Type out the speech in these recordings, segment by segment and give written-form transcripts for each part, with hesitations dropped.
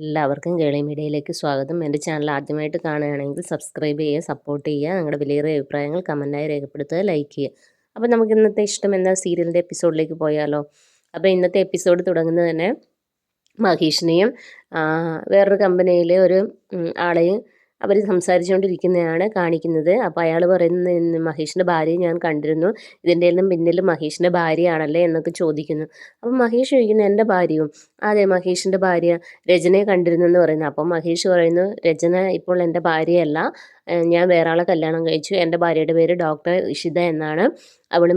എല്ലാവർക്കും കേളി മീഡിയയിലേക്ക് സ്വാഗതം. എൻ്റെ ചാനൽ ആദ്യമായിട്ട് കാണുകയാണെങ്കിൽ സബ്സ്ക്രൈബ് ചെയ്യുക, സപ്പോർട്ട് ചെയ്യുക, നിങ്ങളുടെ വിലയേറിയ അഭിപ്രായങ്ങൾ കമൻറ്റായി രേഖപ്പെടുത്തുക, ലൈക്ക് ചെയ്യുക. അപ്പോൾ നമുക്ക് ഇന്നത്തെ ഇഷ്ടം എന്താ സീരിയലിൻ്റെ എപ്പിസോഡിലേക്ക് പോയാലോ? അപ്പോൾ ഇന്നത്തെ എപ്പിസോഡ് തുടങ്ങുന്നത് തന്നെ മഹേഷിനെയും വേറൊരു കമ്പനിയിലെ ഒരു ആളെയും അവർ സംസാരിച്ചുകൊണ്ടിരിക്കുന്നതാണ് കാണിക്കുന്നത്. അപ്പോൾ അയാൾ പറയുന്നത് മഹേഷിൻ്റെ ഭാര്യയെ ഞാൻ കണ്ടിരുന്നു, ഇതിൻ്റെ എല്ലാം പിന്നിൽ മഹേഷിൻ്റെ ഭാര്യയാണല്ലേ എന്നൊക്കെ ചോദിക്കുന്നു. അപ്പം മഹേഷ് ചോദിക്കുന്നു എൻ്റെ ഭാര്യയും? അതെ, മഹേഷിൻ്റെ ഭാര്യ രചനയെ കണ്ടിരുന്നു എന്ന് പറയുന്നു. അപ്പം മഹേഷ് പറയുന്നു രചന ഇപ്പോൾ എൻ്റെ ഭാര്യയല്ല, ഞാൻ വേറെ ആളെ കല്യാണം കഴിച്ചു. എൻ്റെ ഭാര്യയുടെ പേര് ഡോക്ടർ ഇഷിത എന്നാണ്, അവൾ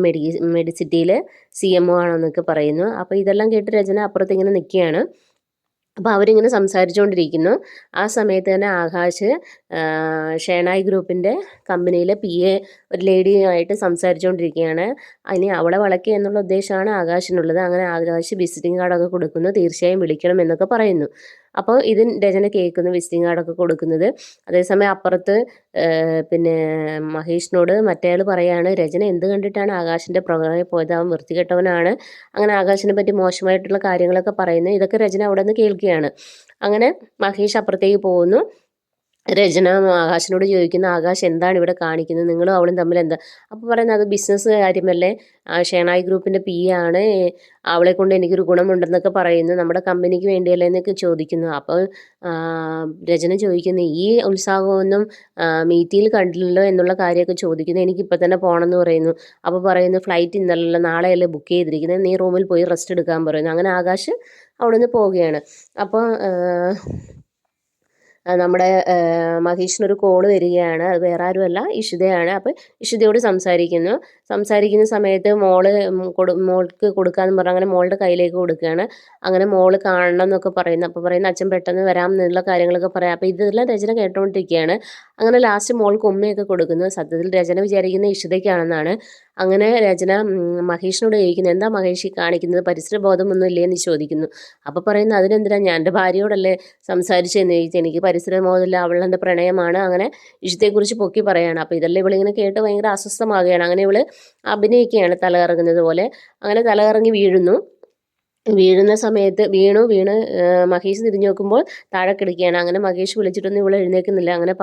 മെഡിസിറ്റിയിൽ CMO ആണെന്നൊക്കെ പറയുന്നു. അപ്പോൾ ഇതെല്ലാം കേട്ട് രചന അപ്പുറത്തിങ്ങനെ നിൽക്കുകയാണ്. അപ്പോൾ അവരിങ്ങനെ സംസാരിച്ചുകൊണ്ടിരിക്കുന്നു. ആ സമയത്ത് തന്നെ ആകാശ് ഷേണായി ഗ്രൂപ്പിൻ്റെ കമ്പനിയിലെ PA ഒരു ലേഡിയുമായിട്ട് സംസാരിച്ചുകൊണ്ടിരിക്കുകയാണ്. ഇനി അവളെ വളയ്ക്കുക എന്നുള്ള ഉദ്ദേശമാണ് ആകാശിനുള്ളത്. അങ്ങനെ ആകാശ് വിസിറ്റിംഗ് കാർഡൊക്കെ കൊടുക്കുന്നു, തീർച്ചയായും വിളിക്കണം എന്നൊക്കെ പറയുന്നു. അപ്പോൾ ഇത് രചന കേൾക്കുന്നു, വിസിറ്റിംഗ് കാർഡൊക്കെ കൊടുക്കുന്നത്. അതേസമയം അപ്പുറത്ത് പിന്നെ മഹേഷിനോട് മറ്റേയാൾ പറയാണ് രചന എന്ത് കണ്ടിട്ടാണ് ആകാശിൻ്റെ പുറകെ പോയത്, അവൻ വൃത്തികെട്ടവനാണ്, അങ്ങനെ ആകാശിനെ പറ്റി മോശമായിട്ടുള്ള കാര്യങ്ങളൊക്കെ പറയുന്നു. ഇതൊക്കെ രചന അവിടെ നിന്ന് കേൾക്കുകയാണ്. അങ്ങനെ മഹേഷ് അപ്പുറത്തേക്ക് പോകുന്നു. രചന ആകാശിനോട് ചോദിക്കുന്നു ആകാശ് എന്താണ് ഇവിടെ കാണിക്കുന്നത്, നിങ്ങളും അവളും തമ്മിൽ എന്താ? അപ്പോൾ പറയുന്നത് അത് ബിസിനസ് കാര്യമല്ലേ, ഷേണായി ഗ്രൂപ്പിൻ്റെ PA ആണ്, അവളെ കൊണ്ട് എനിക്കൊരു ഗുണമുണ്ടെന്നൊക്കെ പറയുന്നു, നമ്മുടെ കമ്പനിക്ക് വേണ്ടിയല്ലേ എന്നൊക്കെ ചോദിക്കുന്നു. അപ്പോൾ രചന ചോദിക്കുന്നു ഈ ഉത്സാഹമൊന്നും മീറ്റിൽ കണ്ടില്ലല്ലോ എന്നുള്ള കാര്യമൊക്കെ ചോദിക്കുന്നു. എനിക്കിപ്പോൾ തന്നെ പോകണമെന്ന് പറയുന്നു. അപ്പോൾ പറയുന്നു ഫ്ലൈറ്റ് ഇന്നലല്ല നാളെയല്ലേ ബുക്ക് ചെയ്തിരിക്കുന്നത്, നീ റൂമിൽ പോയി റെസ്റ്റ് എടുക്കാൻ പറയുന്നു. അങ്ങനെ ആകാശ് അവിടെ നിന്ന് പോവുകയാണ്. അപ്പോൾ നമ്മുടെ മഹേഷിനൊരു കോള് വരികയാണ്. അത് വേറെ ആരുമല്ല, ഇഷിതയാണ്. അപ്പോൾ ഇഷിതയോട് സംസാരിക്കുന്ന സമയത്ത് മോൾക്ക് കൊടുക്കാമെന്ന് പറഞ്ഞ് അങ്ങനെ മോളുടെ കയ്യിലേക്ക് കൊടുക്കുകയാണ്. അങ്ങനെ മോള് കാണണം എന്നൊക്കെ പറയുന്നു. അപ്പോൾ പറയുന്ന അച്ഛൻ പെട്ടെന്ന് വരാം എന്നുള്ള കാര്യങ്ങളൊക്കെ പറയാം. അപ്പോൾ ഇതെല്ലാം രചന കേട്ടുകൊണ്ടിരിക്കുകയാണ്. അങ്ങനെ ലാസ്റ്റ് മോൾക്ക് ഉമ്മയൊക്കെ കൊടുക്കുന്നു. സത്യത്തിൽ രചന വിചാരിക്കുന്ന ഇഷിതയ്ക്കാണെന്നാണ്. അങ്ങനെ രചന മഹേഷിനോട് ചോദിക്കുന്നു എന്താ മഹേഷ് കാണിക്കുന്നത്, പരിസര ബോധമൊന്നും ഇല്ലേന്ന് ചോദിക്കുന്നു. അപ്പോൾ പറയുന്നു അതിനെന്തിനാ, ഞാൻ എൻ്റെ ഭാര്യയോടല്ലേ സംസാരിച്ചെന്ന് ചോദിച്ചു, എനിക്ക് പരിസര ബോധമില്ല, അവളെൻ്റെ പ്രണയമാണ്, അങ്ങനെ ഇഷ്ടത്തെക്കുറിച്ച് പൊക്കി പറയുകയാണ്. അപ്പോൾ ഇതെല്ലാം ഇവളിങ്ങനെ കേട്ട് ഭയങ്കര അസ്വസ്ഥമാകുകയാണ്. അങ്ങനെ ഇവൾ അഭിനയിക്കുകയാണ് തലകറങ്ങുന്നത് പോലെ. അങ്ങനെ തലകറങ്ങി വീഴുന്ന സമയത്ത് വീണ് മഹേഷ് തിരിഞ്ഞു നോക്കുമ്പോൾ താഴെ കിടക്കുകയാണ്. അങ്ങനെ മഹേഷ് വിളിച്ചിട്ടൊന്നും ഇവൾ എഴുന്നേൽക്കുന്നില്ല. അങ്ങനെ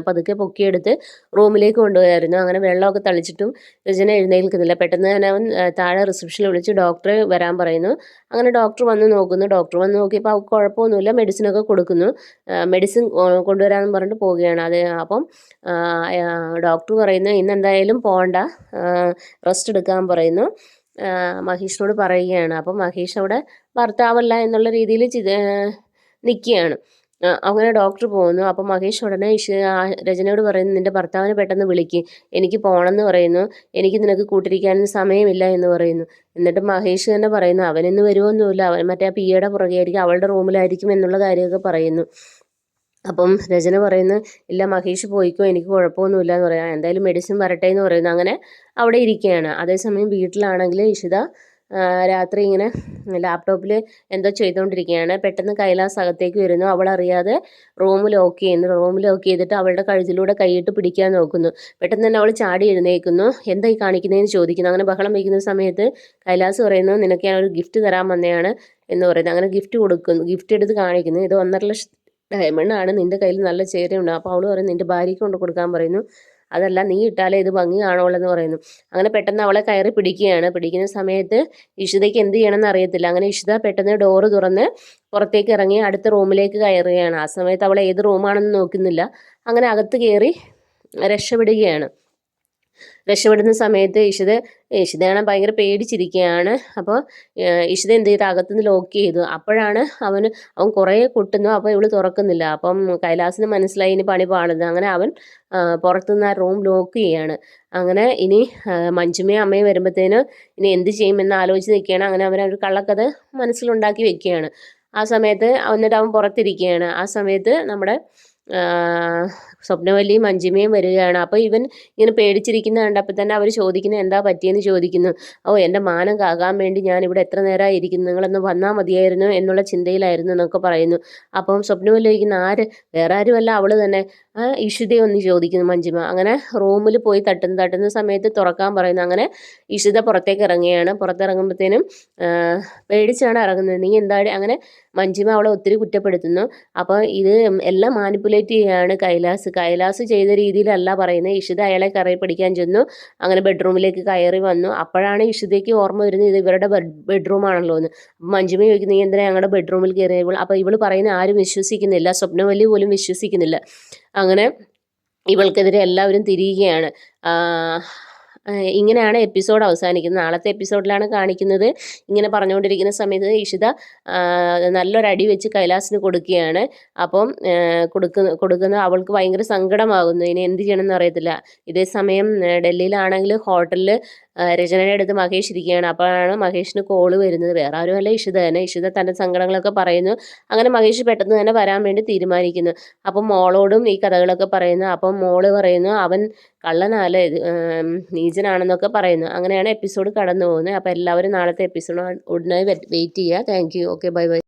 പതുക്കെ പൊക്കിയെടുത്ത് റൂമിലേക്ക് കൊണ്ടുപോയായിരുന്നു. അങ്ങനെ വെള്ളമൊക്കെ തളിച്ചിട്ടും രചന എഴുന്നേൽക്കുന്നില്ല. പെട്ടെന്ന് തന്നെ അവൻ താഴെ റിസപ്ഷനിൽ വിളിച്ച് ഡോക്ടറെ വരാൻ പറയുന്നു. അങ്ങനെ ഡോക്ടർ വന്ന് നോക്കുന്നു. ഡോക്ടർ വന്ന് നോക്കിയപ്പോൾ അവൾക്ക് കുഴപ്പമൊന്നുമില്ല, മെഡിസിനൊക്കെ കൊടുക്കുന്നു. മെഡിസിൻ കൊണ്ടുവരാമെന്ന് പറഞ്ഞിട്ട് പോവുകയാണ്. അപ്പം ഡോക്ടർ പറയുന്നു ഇന്ന് എന്തായാലും പോകണ്ട, റെസ്റ്റ് എടുക്കാൻ പറയുന്നു. മഹേഷിനോട് പറയുകയാണ്. അപ്പം മഹേഷ് അവിടെ ഭർത്താവല്ല എന്നുള്ള രീതിയിൽ നിൽക്കുകയാണ്. അങ്ങനെ ഡോക്ടർ പോകുന്നു. അപ്പം മഹേഷ് ഉടനെ രചനയോട് പറയുന്നു നിൻ്റെ ഭർത്താവിനെ പെട്ടെന്ന് വിളിക്ക്, എനിക്ക് പോകണമെന്ന് പറയുന്നു, എനിക്ക് നിനക്ക് കൂട്ടിരിക്കാനൊന്നും സമയമില്ല എന്ന് പറയുന്നു. എന്നിട്ട് മഹേഷ് തന്നെ പറയുന്നു അവനിന്ന് വരുമൊന്നുമില്ല, അവൻ മറ്റേ ആ PAയുടെ പുറകെ ആയിരിക്കും, അവളുടെ റൂമിലായിരിക്കും എന്നുള്ള കാര്യമൊക്കെ പറയുന്നു. അപ്പം രചന പറയുന്നു ഇല്ല മഹേഷ് പോയിക്കോ, എനിക്ക് കുഴപ്പമൊന്നുമില്ല എന്ന് പറയാം, എന്തായാലും മെഡിസിൻ വരട്ടെ എന്ന് പറയുന്നു. അങ്ങനെ അവിടെ ഇരിക്കുകയാണ്. അതേസമയം വീട്ടിലാണെങ്കിൽ ഇഷിത രാത്രി ഇങ്ങനെ ലാപ്ടോപ്പിൽ എന്തോ ചെയ്തുകൊണ്ടിരിക്കുകയാണ്. പെട്ടെന്ന് കൈലാസ് അകത്തേക്ക് വരുന്നു. അവളറിയാതെ റൂം ലോക്ക് ചെയ്തിട്ട് അവളുടെ കഴുത്തിലൂടെ കൈയിട്ട് പിടിക്കാൻ നോക്കുന്നു. പെട്ടെന്ന് തന്നെ അവൾ ചാടി എഴുന്നേൽക്കുന്നു. എന്തായി കാണിക്കുന്നതെന്ന് ചോദിക്കുന്നു. അങ്ങനെ ബഹളം വയ്ക്കുന്ന സമയത്ത് കൈലാസ് പറയുന്നു നിനക്ക് ഞാൻ ഒരു ഗിഫ്റ്റ് തരാൻ വന്നതാണ് എന്ന് പറയുന്നു. അങ്ങനെ ഗിഫ്റ്റ് എടുത്ത് കാണിക്കുന്നു. ഇത് 1.5 ലക്ഷം ഡയമണ്ട് ആണ്, നിൻ്റെ കയ്യിൽ നല്ല ചേരുണ്ട്. അപ്പോൾ അവൾ പറയുന്നു നിൻ്റെ ഭാര്യയ്ക്ക് കൊണ്ട് കൊടുക്കാൻ പറയുന്നു. അതല്ല നീ ഇട്ടാലേ ഇത് ഭംഗി കാണുള്ളൂ എന്ന് പറയുന്നു. അങ്ങനെ പെട്ടെന്ന് അവളെ കയറി പിടിക്കുന്ന സമയത്ത് ഇഷിതയ്ക്ക് എന്ത് ചെയ്യണമെന്ന് അറിയത്തില്ല. അങ്ങനെ ഇഷിത പെട്ടെന്ന് ഡോറ് തുറന്ന് പുറത്തേക്ക് ഇറങ്ങി അടുത്ത റൂമിലേക്ക് കയറുകയാണ്. ആ സമയത്ത് അവൾ ഏത് റൂമാണെന്ന് നോക്കുന്നില്ല. അങ്ങനെ അകത്ത് കയറി രക്ഷപ്പെടുന്ന സമയത്ത് ഇഷിതയാണ് ഭയങ്കര പേടിച്ചിരിക്കുകയാണ്. അപ്പോൾ ഇഷിത എന്ത് ചെയ്തു, അകത്തുനിന്ന് ലോക്ക് ചെയ്തു. അപ്പോഴാണ് അവൻ കുറേ കൊട്ടുന്നു. അപ്പോൾ ഇവള് തുറക്കുന്നില്ല. അപ്പം കൈലാസിന് മനസ്സിലായി ഇനി പണി പാടുന്നത്. അങ്ങനെ അവൻ പുറത്തുനിന്ന് ആ റൂം ലോക്ക് ചെയ്യാണ്. അങ്ങനെ ഇനി മഞ്ജുമയും അമ്മയും വരുമ്പോഴത്തേന് ഇനി എന്ത് ചെയ്യുമെന്ന് ആലോചിച്ച് നിൽക്കുകയാണ്. അങ്ങനെ അവരൊരു കള്ളക്കഥ മനസ്സിലുണ്ടാക്കി വെക്കുകയാണ്. ആ സമയത്ത് എന്നിട്ട് അവൻ പുറത്തിരിക്കുകയാണ്. ആ സമയത്ത് നമ്മുടെ സ്വപ്നവല്ലിയും മഞ്ജിമയും വരികയാണ്. അപ്പോൾ ഇവൻ ഇങ്ങനെ പേടിച്ചിരിക്കുന്ന കണ്ടപ്പോൾ തന്നെ അവർ ചോദിക്കുന്നു എന്താ പറ്റിയെന്ന് ചോദിക്കുന്നു. ഓ എൻ്റെ മാനം കാക്കാൻ വേണ്ടി ഞാൻ ഇവിടെ എത്ര നേരമായി ഇരിക്കുന്നു, നിങ്ങളൊന്ന് വന്നാൽ മതിയായിരുന്നു എന്നുള്ള ചിന്തയിലായിരുന്നു എന്നൊക്കെ പറയുന്നു. അപ്പം സ്വപ്നവല്ലി ചോദിക്കുന്നു വേറെ ആരുമല്ല അവൾ തന്നെ. ഇഷിതയെ ഒന്ന് ചോദിക്കുന്നു മഞ്ജിമ. അങ്ങനെ റൂമിൽ പോയി തട്ടുന്ന സമയത്ത് തുറക്കാൻ പറയുന്നു. അങ്ങനെ ഇഷിത പുറത്തേക്ക് ഇറങ്ങുകയാണ്. പുറത്തിറങ്ങുമ്പോഴത്തേനും പേടിച്ചാണ് ഇറങ്ങുന്നത്. നീ എന്താടി അങ്ങനെ മഞ്ജിമ അവളെ ഒത്തിരി കുറ്റപ്പെടുത്തുന്നു. അപ്പോൾ ഇത് എല്ലാം മാനിപ്പുലേറ്റ് ചെയ്യുകയാണ് കൈലാസ് ചെയ്ത രീതിയിലല്ല പറയുന്നത്. ഇഷിത അയാളെ കയറി പിടിക്കാൻ ചെന്നു. അങ്ങനെ ബെഡ്റൂമിലേക്ക് കയറി വന്നു. അപ്പോഴാണ് ഇഷിതയ്ക്ക് ഓർമ്മ വരുന്നത് ഇത് ഇവരുടെ ബെഡ്റൂമാണല്ലോ എന്ന്. മഞ്ജിമ ചോദിക്കുന്നു നീ എന്തിനാ ഞങ്ങളുടെ ബെഡ്റൂമിൽ കയറിയപ്പോൾ? അപ്പോൾ ഇവൾ പറയുന്ന ആരും വിശ്വസിക്കുന്നില്ല, സ്വപ്നവല്ലി പോലും വിശ്വസിക്കുന്നില്ല. അങ്ങനെ ഇവൾക്കെതിരെ എല്ലാവരും തിരിയുകയാണ്. ഇങ്ങനെയാണ് എപ്പിസോഡ് അവസാനിക്കുന്നത്. നാളത്തെ എപ്പിസോഡിലാണ് കാണിക്കുന്നത്. ഇങ്ങനെ പറഞ്ഞുകൊണ്ടിരിക്കുന്ന സമയത്ത് ഇഷിത നല്ലൊരു അടി വെച്ച് കൈലാസിന് കൊടുക്കുകയാണ്. അപ്പം കൊടുക്കുന്ന അവൾക്ക് ഭയങ്കര സങ്കടമാകുന്നു. ഇനി എന്ത് ചെയ്യണമെന്ന് അറിയത്തില്ല. ഇതേ സമയം ഡൽഹിയിലാണെങ്കിൽ ഹോട്ടലിൽ രചനയുടെ അടുത്ത് മഹേഷ് ഇരിക്കുകയാണ്. അപ്പോഴാണ് മഹേഷിന് കോള് വരുന്നത്. വേറെ ആരുമല്ല, ഇഷിത തന്നെ. ഇഷിത തൻ്റെ സങ്കടങ്ങളൊക്കെ പറയുന്നു. അങ്ങനെ മഹേഷ് പെട്ടെന്ന് തന്നെ വരാൻ വേണ്ടി തീരുമാനിക്കുന്നു. അപ്പം മോളോടും ഈ കഥകളൊക്കെ പറയുന്നു. അപ്പം മോള് പറയുന്നു അവൻ കള്ളനല്ലേ, നീചനാണെന്നൊക്കെ പറയുന്നു. അങ്ങനെയാണ് എപ്പിസോഡ് കടന്നു പോകുന്നത്. അപ്പോൾ എല്ലാവരും നാളത്തെ എപ്പിസോഡ് ഉടനെ വെയിറ്റ് ചെയ്യുക. Thank you. Okay, bye bye.